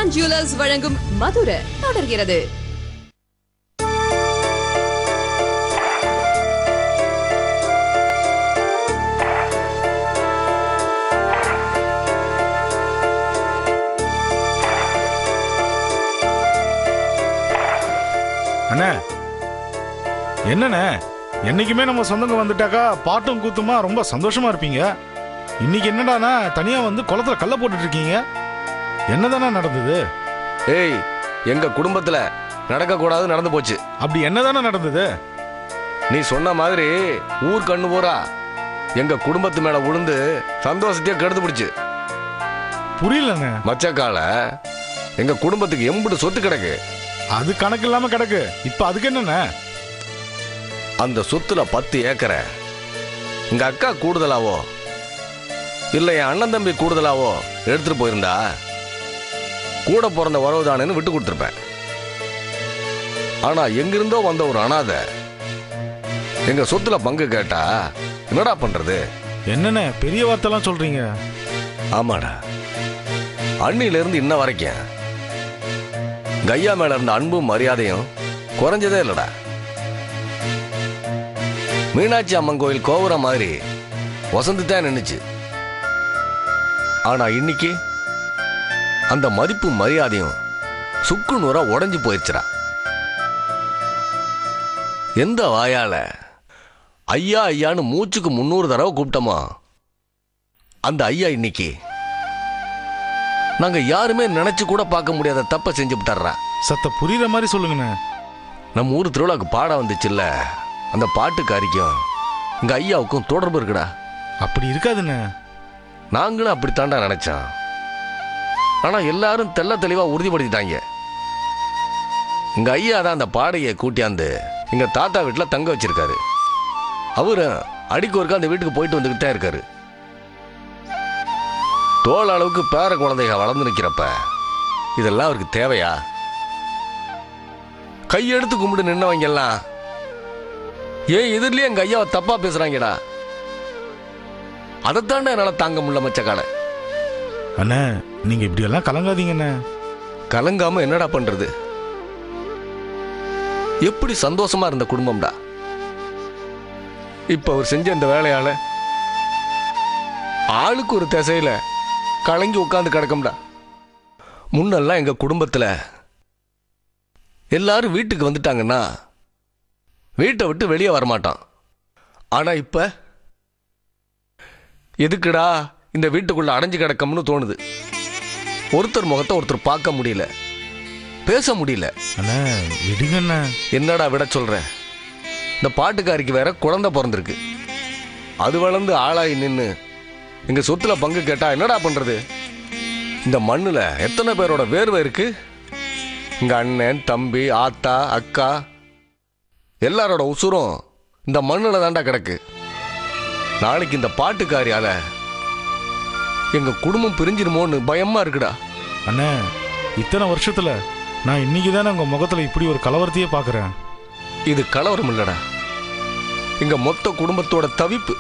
Sri Kumaran jewellers வழங்கும் மதுர தொடர்கிறது. அண்ணே, என்னண்ணே, என்னைக்குமே நம்ம சொந்தங்க வந்துட்டாக்கா பாட்டும் கூத்துமா ரொம்ப சந்தோஷமா இருப்பீங்க. இன்னைக்கு என்னடானா தனியா வந்து குளத்துல கல்ல போட்டுட்டு இருக்கீங்க. என்னதானே நடந்தது? ஏய், எங்க குடும்பத்துல நடக்க கூடாது நடந்து போச்சு. அப்படி என்னதானே நடந்தது? நீ சொன்ன மாதிரி ஊர் கண்ணு போறா எங்க குடும்பத்து மேல விழுந்து சந்தோஷத்தையே கெடுத்து பிடிச்சு. புரியலண்ணே. மச்சக்கால எங்க குடும்பத்துக்கு எம்புட்டு சொத்து கிடக்கு. அது கணக்கு இல்லாம கிடக்கு. இப்ப அதுக்கு என்னண்ணே? அந்த சொத்துல 10 ஏக்கரை எங்க அக்கா கூடுதலாவோ இல்ல என் அண்ணன் தம்பி கூடுதலாவோ எடுத்துட்டு போயிருந்தா கூட பிறந்த உறவுதானேன்னு விட்டு கொடுத்துருப்பேன். ஆனா எங்கிருந்தோ வந்த ஒரு அனாதை எங்க சொத்துல பங்கு கேட்டா என்னடா பண்றது? என்னண்ணே பெரிய வார்த்தைலாம் சொல்றீங்க? ஆமாடா, அண்ணில இருந்து இன்ன வரைக்கும் கையா மேல இருந்த அன்பும் மரியாதையும் குறைஞ்சதே இல்லடா. மீனாட்சி அம்மன் கோயில் கோபுரம் மாதிரி வசந்துதான் நின்னுச்சு. ஆனா இன்னைக்கு அந்த மதிப்பும் மரியாதையும் சுக்கு நூறா உடஞ்சு போயிடுச்சுடா. எந்த வாயால ஐயா ஐயான்னு மூச்சுக்கு 300 தடவை கூப்பிட்டோமா அந்த ஐயா இன்னைக்கு நாங்க யாருமே நினைச்சு கூட பார்க்க முடியாத தப்ப செஞ்சு விட்டார்றா. சத்த புரியுற மாதிரி சொல்லுங்கண்ணே. நம்ம ஊர் திருவிழாக்கு பாட வந்துச்சுல்ல, அந்த பாட்டுக்காரிக்கும் எங்க ஐயாவுக்கும் தொடர்பு இருக்குடா. அப்படி இருக்காதுண்ணே. நாங்களும் அப்படித்தாண்டா நினைச்சோம். ஆனா எல்லாரும் தெள்ள தெளிவா உறுதிப்படுத்திட்டாங்க. எங்க ஐயா தான் அந்த பாடையை கூட்டியாந்து எங்க தாத்தா வீட்டுல தங்க வச்சிருக்காரு. அவரு அடிக்கு ஒருக்கா அந்த வீட்டுக்கு போயிட்டு வந்துகிட்டு தான் இருக்காரு. தோல் அளவுக்கு பேர குழந்தைக வளர்ந்து நிற்கிறப்ப இதெல்லாம் அவருக்கு தேவையா? கையெடுத்து கும்பிட்டு நின்னவங்க எல்லாம் ஏன் எதிரிலேயே எங்க ஐயாவை தப்பா பேசுறாங்கடா. அதைத்தாண்டா என்னால தாங்க முடியல மச்சக்கால. அண்ணே, நீங்க இப்படி எல்லாம் கலங்காதீங்கண்ணே. கலங்காம என்னடா பண்றது? எப்படி சந்தோஷமா இருந்த குடும்பம்டா இப்ப அவர் செஞ்ச இந்த வேலையால ஆளுக்கு ஒரு திசையில கலங்கி உட்கார்ந்து கிடக்கும்டா. முன்னெல்லாம் எங்க குடும்பத்துல எல்லாரும் வீட்டுக்கு வந்துட்டாங்கன்னா வீட்டை விட்டு வெளியே வரமாட்டான். ஆனா இப்ப எதுக்குடா இந்த வீட்டுக்குள்ள அடைஞ்சு கிடக்கம்னு தோணுது. ஒருத்தர் முகத்தை ஒருத்தர் பார்க்க முடியல, பேச முடியல. என்னடா விட சொல்ற? இந்த பாட்டுக்காரிக்கு வேற குழந்தை பிறந்திருக்கு. அது வளர்ந்து ஆளாகி நின்று எங்க சொத்துல பங்கு கேட்டா என்னடா பண்றது? இந்த மண்ணுல எத்தனை பேரோட வேர்வை இருக்கு. எங்க அண்ணன் தம்பி ஆத்தா அக்கா எல்லாரோட உசுரும் இந்த மண்ணுல தாண்டா கிடக்கு. நாளைக்கு இந்த பாட்டுக்காரியால எங்க குடும்பம் பிரிஞ்சிருமோன்னு பயமா இருக்குடா. அண்ணே, இத்தனை வருஷத்துல நான் இன்னைக்கு தானே உங்க முகத்துல இப்படி ஒரு கலவரத்தையே பாக்குறேன். இது கலவரம் இல்லடா, எங்க மொத்த குடும்பத்தோட தவிப்பு.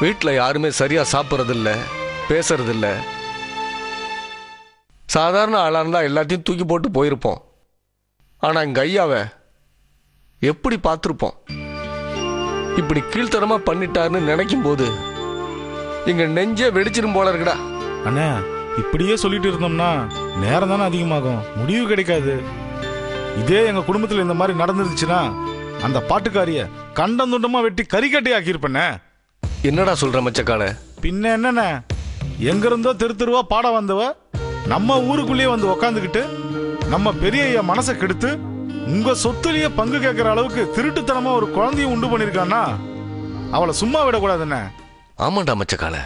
வீட்டுல யாருமே சரியா சாப்பிட்றதில்ல, பேசுறதில்ல. சாதாரண ஆளா இருந்தா எல்லாத்தையும் தூக்கி போட்டு போயிருப்போம். ஆனா எங்க ஐயாவை எப்படி பார்த்துருப்போம்? இப்படி கீழ்த்தரமா பண்ணிட்டாருன்னு நினைக்கும் போது எங்க நெஞ்சே வெடிச்சிரும் போல இருக்குடா. அண்ணே, இப்படியே சொல்லிட்டு இருந்தோம்னா நேரம் தானே அதிகமாகும், முடிவு கிடைக்காது. இதே எங்க குடும்பத்துல இந்த மாதிரி நடந்துருச்சுன்னா அந்த பாட்டுக்காரிய கண்டம் துண்டமா வெட்டி கறிக்கட்டை ஆக்கியிருப்பேன். என்னடா சொல்ற மச்சக்கால? பின்ன என்னண்ண, எங்க இருந்தோ தெரு தெருவா பாட வந்தவ நம்ம ஊருக்குள்ளேயே வந்து உக்காந்துக்கிட்டு நம்ம பெரிய மனசை கெடுத்து உங்க சொத்துலயே பங்கு கேட்கிற அளவுக்கு திருட்டுத்தனமா ஒரு குழந்தையும் உண்டு பண்ணிருக்கான்னா அவளை சும்மா விடக்கூடாதுண்ணே. ஆமாண்டா மச்சக்கால,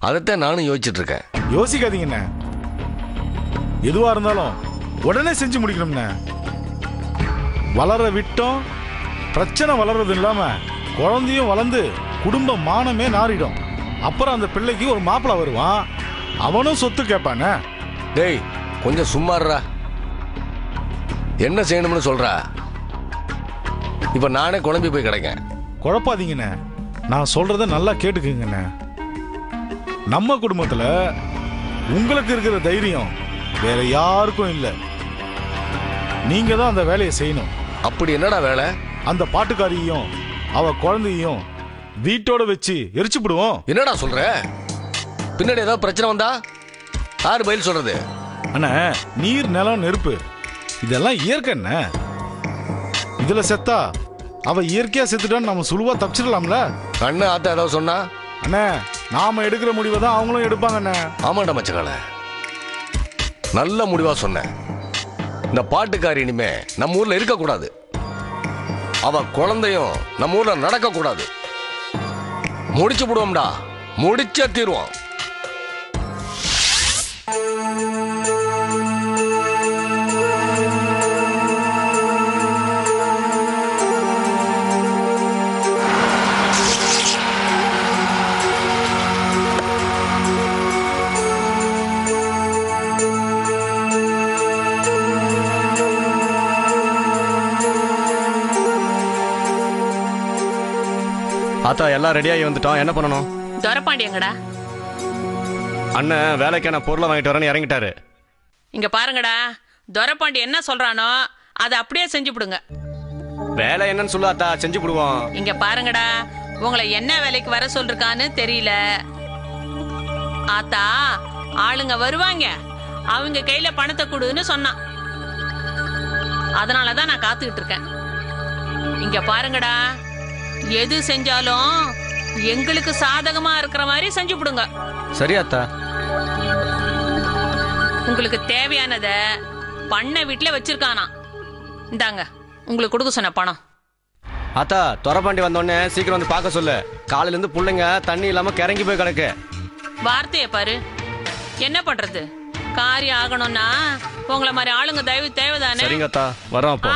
அதைத்தான் நானும் யோசிச்சுட்டு இருக்கேன். யோசிக்காதீங்கண்ணே, எதுவா இருந்தாலும் உடனே செஞ்சு முடிக்கணும்ண்ணே. வளர விட்டோம், பிரச்சனை வளர்றது இல்லாம குழந்தையும் வளர்ந்து குடும்ப மானமே நாரிடும். அப்புறம் அந்த பிள்ளைக்கு ஒரு மாப்பிள்ளை வருவான், அவனும் சொத்து கேட்பானே. டேய் கொஞ்சம் சும்மாறா, என்ன செய்யணும்னு சொல்றா? இப்ப நானே குழம்பி போய் கிடக்கேன். குழப்பாதீங்கண்ணே, நான் சொல்றத நல்லா கேட்டுக்குங்கண்ணே. நம்ம குடும்பத்துல உங்களுக்கு இருக்கிற தைரியம் வேற யாருக்கும் இல்ல. நீங்க தான் அந்த வேலையை செய்யணும். அப்படி என்னடா வேலை? அந்த பாட்டுக்காரியும் அவ குழந்தையும் வீட்டோட வச்சு எரிச்சு விடுவோம். என்னடா சொல்ற? பின்னாடி ஏதாவது பிரச்சனை வந்தா யாரு பதில் சொல்றது? அண்ணா, நீர் நிலம் நெருப்பு இதெல்லாம் இயற்கை. என்ன இதுல செத்தா அவ இயற்கையா செத்துட்டான்னு நம்ம சுலுவா தப்பிச்சிடலாம்ல. அண்ணா ஆத்தா ஏதாவது சொன்னா அண்ணா, நாம எடுக்கிற முடிவை தான் அவங்களும் எடுப்பாங்க. அண்ணா, ஆமாண்டா மச்சக்கால, நல்ல முடிவா சொன்ன. இந்த பாட்டுக்காரி இனிமே நம்ம ஊர்ல இருக்க கூடாது. அவ குழந்தையும் நம்ம ஊர்ல நடக்க கூடாது. முடிச்சு விடுவோம்டா, முடிச்சே தீர்வோம். ஆத்தா எல்லாம் ரெடியாகி வந்துட்டோம். என்ன பண்ணணும்? துரப்பாண்டியங்கடா. அண்ணன் வேலைக்கான பொருளை வாங்கிட்டு வரேன்னு இறங்கிட்டாரு. இங்க பாருங்கடா, துரப்பாண்டி என்ன சொல்றானோ அதை அப்படியே செஞ்சு விடுங்க. வேலை என்னன்னு சொல்லு ஆத்தா, செஞ்சு விடுவோம். இங்க பாருங்கடா, உங்களை என்ன வேலைக்கு வர சொல்றான்னு தெரியல. ஆத்தா ஆளுங்க வருவாங்க, அவங்க கையில பணத்தை கொடுன்னு சொன்னான். அதனாலதான் நான் காத்துக்கிட்டு இருக்கேன். இங்க பாருங்கடா, எது செஞ்சாலும் எங்களுக்கு சாதகமா இருக்கிற மாதிரி செஞ்சு விடுங்க. சரி ஆத்தா. உங்களுக்கு தேவையானத பண்ண வீட்டுல வச்சிருக்கானா, இந்தாங்க உங்களுக்கு கொடுக்க சொன்ன பணம். ஆத்தா துரப்பாண்டி வந்தோடனே சீக்கிரம் வந்து பார்க்க சொல்லு. காலையில இருந்து பிள்ளைங்க தண்ணி இல்லாம கிறங்கி போய் கிடக்கு. வார்த்தையை பாரு. என்ன பண்றது, காரியம் ஆகணும்னா உங்களை மாதிரி ஆளுங்க தயவு தேவைதானே. சரிங்க அத்தா, வரோம் அப்போ.